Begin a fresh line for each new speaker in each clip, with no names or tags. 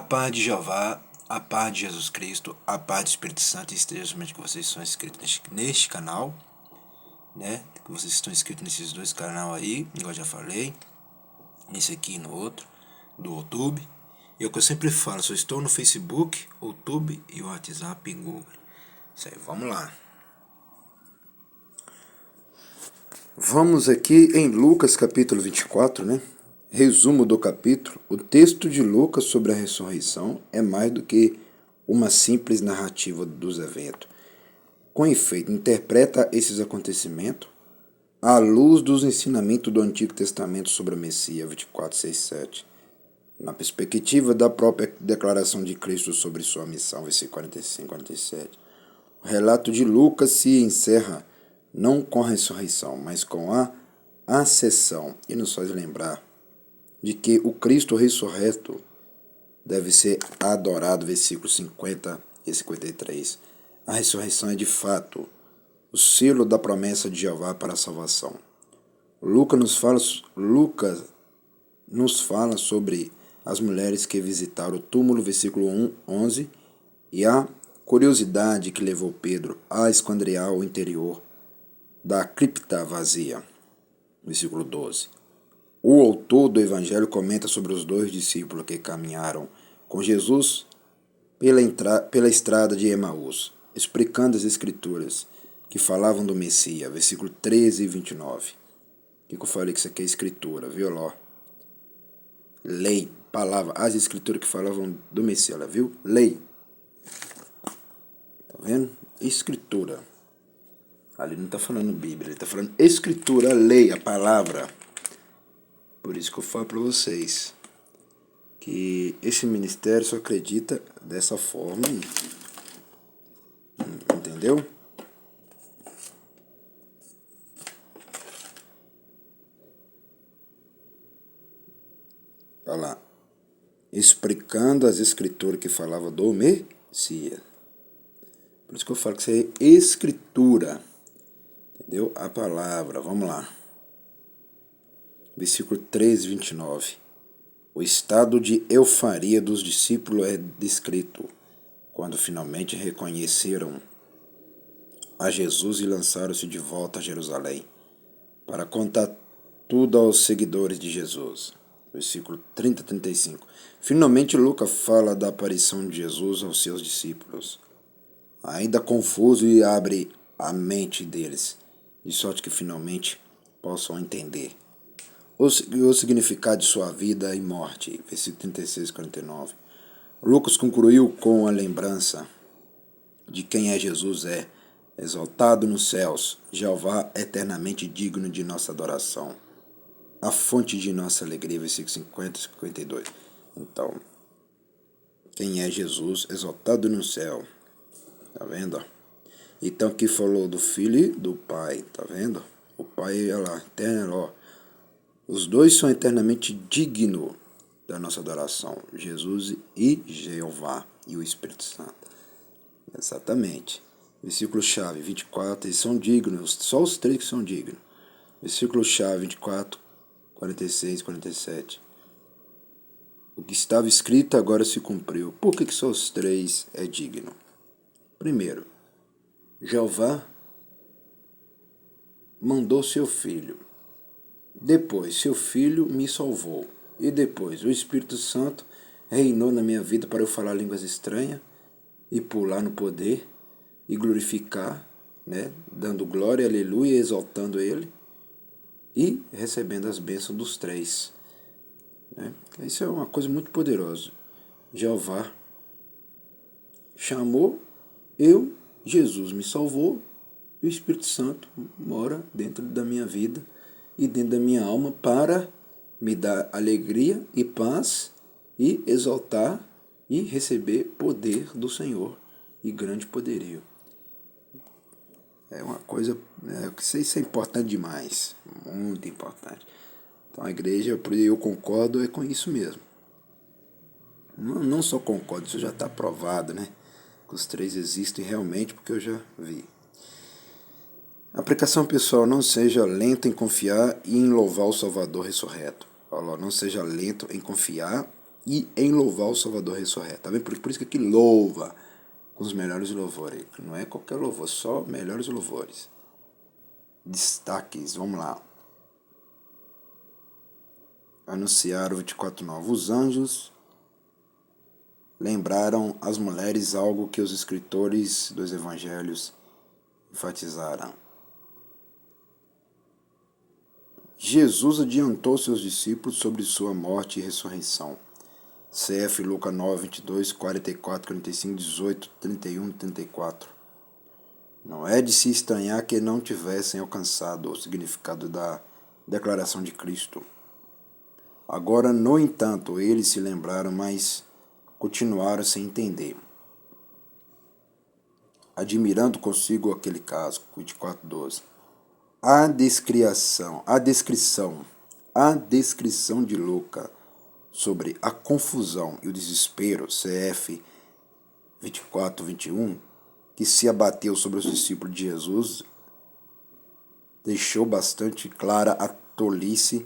paz de Jeová, a paz de Jesus Cristo, a paz do Espírito Santo esteja somente que vocês são inscritos neste canal, né? Que vocês estão inscritos nesses dois canais aí, igual eu já falei, nesse aqui e no outro, do YouTube. E é o que eu sempre falo, só estou no Facebook, YouTube e WhatsApp e Google. Isso aí, vamos lá. Vamos aqui em Lucas capítulo 24, né? Resumo do capítulo. O texto de Lucas sobre a ressurreição é mais do que uma simples narrativa dos eventos. Com efeito, interpreta esses acontecimentos à luz dos ensinamentos do Antigo Testamento sobre a Messias, 24, 6, 7. Na perspectiva da própria declaração de Cristo sobre sua missão, versículo 45, 47. O relato de Lucas se encerra não com a ressurreição, mas com a ascensão, e nos faz lembrar de que o Cristo ressurreto deve ser adorado, versículos 50 e 53. A ressurreição é de fato o selo da promessa de Jeová para a salvação. Lucas nos fala sobre as mulheres que visitaram o túmulo, versículo 11, e a curiosidade que levou Pedro a esquadrinhar o interior da cripta vazia, versículo 12. O autor do Evangelho comenta sobre os dois discípulos que caminharam com Jesus pela estrada de Emaús, explicando as Escrituras que falavam do Messias, versículo 13 e 29. O que eu falei que isso aqui é Escritura, viu? Lá. Lei, palavra, as Escrituras que falavam do Messias, viu? Lei. Tá vendo? Escritura. Ali não está falando Bíblia, ele está falando Escritura, lei, a palavra. Por isso que eu falo para vocês que esse ministério só acredita dessa forma aí. Entendeu? Olha lá. Explicando as escrituras que falavam do Messias. Por isso que eu falo que isso aí é escritura. Entendeu? A palavra. Vamos lá. Versículo 13, 29. O estado de euforia dos discípulos é descrito quando finalmente reconheceram a Jesus e lançaram-se de volta a Jerusalém para contar tudo aos seguidores de Jesus. Versículo 30 a 35. Finalmente Lucas fala da aparição de Jesus aos seus discípulos, ainda confuso, e abre a mente deles, de sorte que finalmente possam entender o significado de sua vida e morte. Versículo 36 e 49. Lucas concluiu com a lembrança de quem é Jesus exaltado nos céus, Jeová eternamente digno de nossa adoração, a fonte de nossa alegria, versículo 50 e 52. Então, quem é Jesus exaltado no céu, tá vendo? Então aqui falou do Filho e do Pai, tá vendo? O Pai é lá, eterno, ó. Os dois são eternamente dignos da nossa adoração, Jesus e Jeová e o Espírito Santo. Exatamente. Versículo-chave 24, eles são dignos, só os três que são dignos. Versículo-chave 24, 46 e 47. O que estava escrito agora se cumpriu. Por que só os três é digno? Primeiro, Jeová mandou seu filho. Depois, seu filho me salvou. E depois, o Espírito Santo reinou na minha vida para eu falar línguas estranhas e pular no poder e glorificar, né? Dando glória, aleluia, exaltando ele e recebendo as bênçãos dos três. Né? Isso é uma coisa muito poderosa. Jeová chamou, Jesus me salvou, e o Espírito Santo mora dentro da minha vida e dentro da minha alma para me dar alegria e paz e exaltar e receber poder do Senhor e grande poderio. É uma coisa, isso é importante demais, muito importante. Então a igreja, eu concordo, é com isso mesmo. Não só concordo, isso já está provado, né? Que os três existem realmente, porque eu já vi. Aplicação pessoal: não seja lento em confiar e em louvar o Salvador ressurreto. Não seja lento em confiar e em louvar o Salvador ressurreto. Tá vendo? Por isso que aqui louva com os melhores louvores. Não é qualquer louvor, só melhores louvores. Destaques, vamos lá. Anunciaram 24:9. Os anjos lembraram às mulheres algo que os escritores dos evangelhos enfatizaram. Jesus adiantou seus discípulos sobre sua morte e ressurreição. CF Lucas 9, 22, 44, 45, 18, 31 e 34. Não é de se estranhar que não tivessem alcançado o significado da declaração de Cristo. Agora, no entanto, eles se lembraram, mas continuaram sem entender. Admirando consigo aquele caso, 24:12. A descrição de Lucas sobre a confusão e o desespero, CF 24:21, que se abateu sobre os discípulos de Jesus, deixou bastante clara a tolice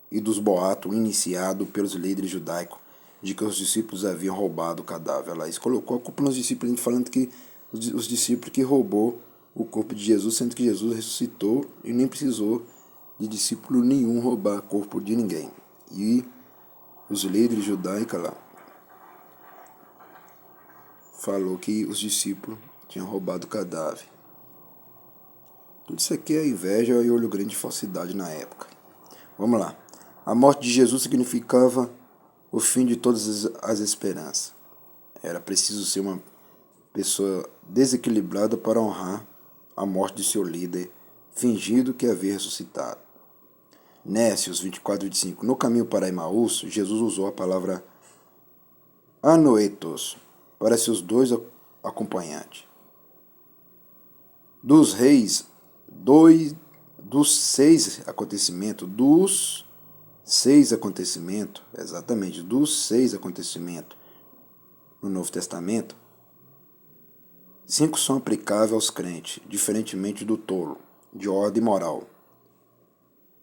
e dos boatos iniciados pelos líderes judaicos de que os discípulos haviam roubado o cadáver. Isso colocou a culpa nos discípulos, falando que os discípulos que roubou o corpo de Jesus, sendo que Jesus ressuscitou e nem precisou de discípulo nenhum roubar o corpo de ninguém. E os líderes judaicos lá falou que os discípulos tinham roubado o cadáver. Tudo isso aqui é inveja e olho grande de falsidade na época. Vamos lá. A morte de Jesus significava o fim de todas as esperanças. Era preciso ser uma pessoa desequilibrada para honrar a morte de seu líder, fingindo que havia ressuscitado. Nécios 24:25. No caminho para Emaús, Jesus usou a palavra anoetos para seus dois acompanhantes. Dos seis acontecimentos, no Novo Testamento, 5 são aplicáveis aos crentes, diferentemente do tolo, de ordem moral,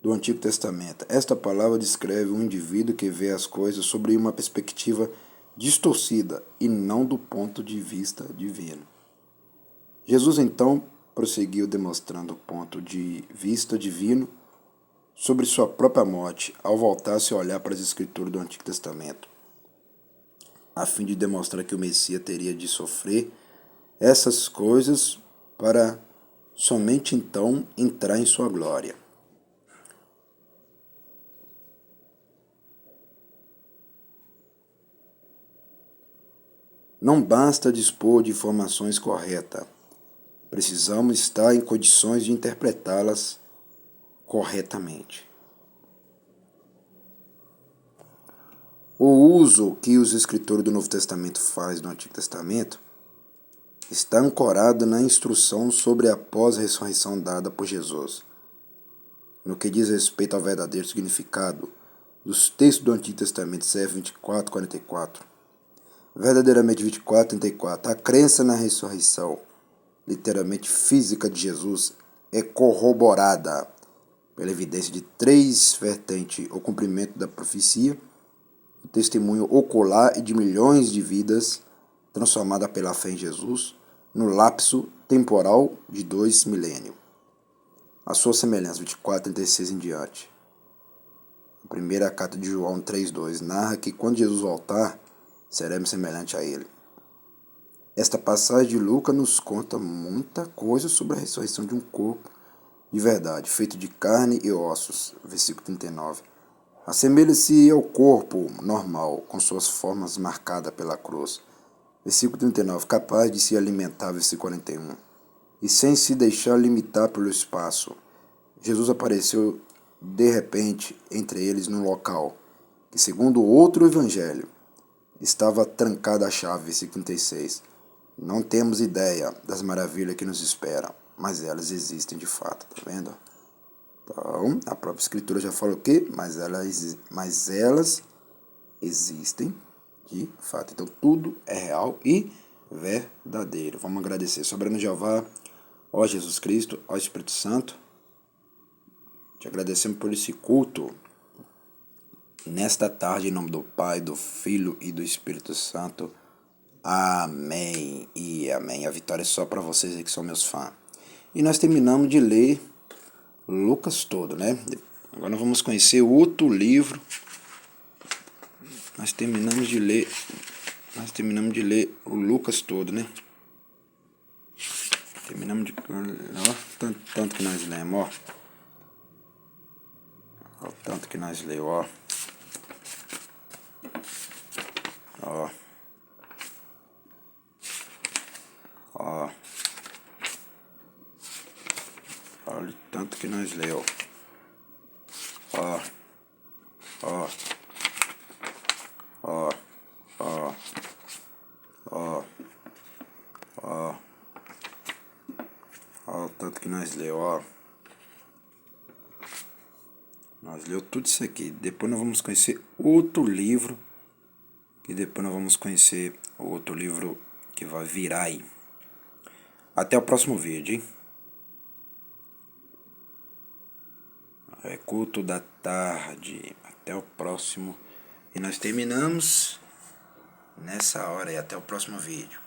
do Antigo Testamento. Esta palavra descreve um indivíduo que vê as coisas sobre uma perspectiva distorcida e não do ponto de vista divino. Jesus então prosseguiu demonstrando o ponto de vista divino sobre sua própria morte ao voltar-se a olhar para as escrituras do Antigo Testamento, a fim de demonstrar que o Messias teria de sofrer essas coisas para somente então entrar em sua glória. Não basta dispor de informações corretas, precisamos estar em condições de interpretá-las corretamente. O uso que os escritores do Novo Testamento fazem do Antigo Testamento está ancorado na instrução sobre a pós-ressurreição dada por Jesus. No que diz respeito ao verdadeiro significado dos textos do Antigo Testamento, CF 24:44, verdadeiramente 24:34, a crença na ressurreição, literalmente física de Jesus, é corroborada pela evidência de 3 vertentes: o cumprimento da profecia, o testemunho ocular e de milhões de vidas transformadas pela fé em Jesus no lapso temporal de 2 milênios. A sua semelhança, 24:36 em diante. A primeira carta de João 3:2 narra que quando Jesus voltar, seremos semelhantes a ele. Esta passagem de Lucas nos conta muita coisa sobre a ressurreição de um corpo de verdade, feito de carne e ossos, versículo 39. Assemelha-se ao corpo normal, com suas formas marcadas pela cruz, versículo 39, capaz de se alimentar, versículo 41. E sem se deixar limitar pelo espaço, Jesus apareceu de repente entre eles num local que, segundo outro evangelho, estava trancada a chave, versículo 36. Não temos ideia das maravilhas que nos esperam, mas elas existem de fato, tá vendo? Então, a própria escritura já fala o quê? Mas elas existem de fato. Então, tudo é real e verdadeiro. Vamos agradecer. Soberano Jeová, ó Jesus Cristo, ó Espírito Santo, te agradecemos por esse culto nesta tarde, em nome do Pai, do Filho e do Espírito Santo. Amém e amém. A vitória é só para vocês aí que são meus fãs. E nós terminamos de ler Lucas todo, né? Agora nós vamos conhecer outro livro. Nós terminamos de ler o Lucas todo, né? Terminamos de... Ó, tanto que nós lemos, ó. Ó, o tanto que nós lemos, ó. Ó. Ó. Olha o tanto que nós lemos. Ó. Ó. Ó. Ó. Ó. Ó. Ó o tanto que nós lemos, ó. Nós leu tudo isso aqui. Depois nós vamos conhecer outro livro. E depois nós vamos conhecer outro livro que vai virar aí. Até o próximo vídeo, hein? É culto da tarde. Até o próximo. E nós terminamos nessa hora e até o próximo vídeo.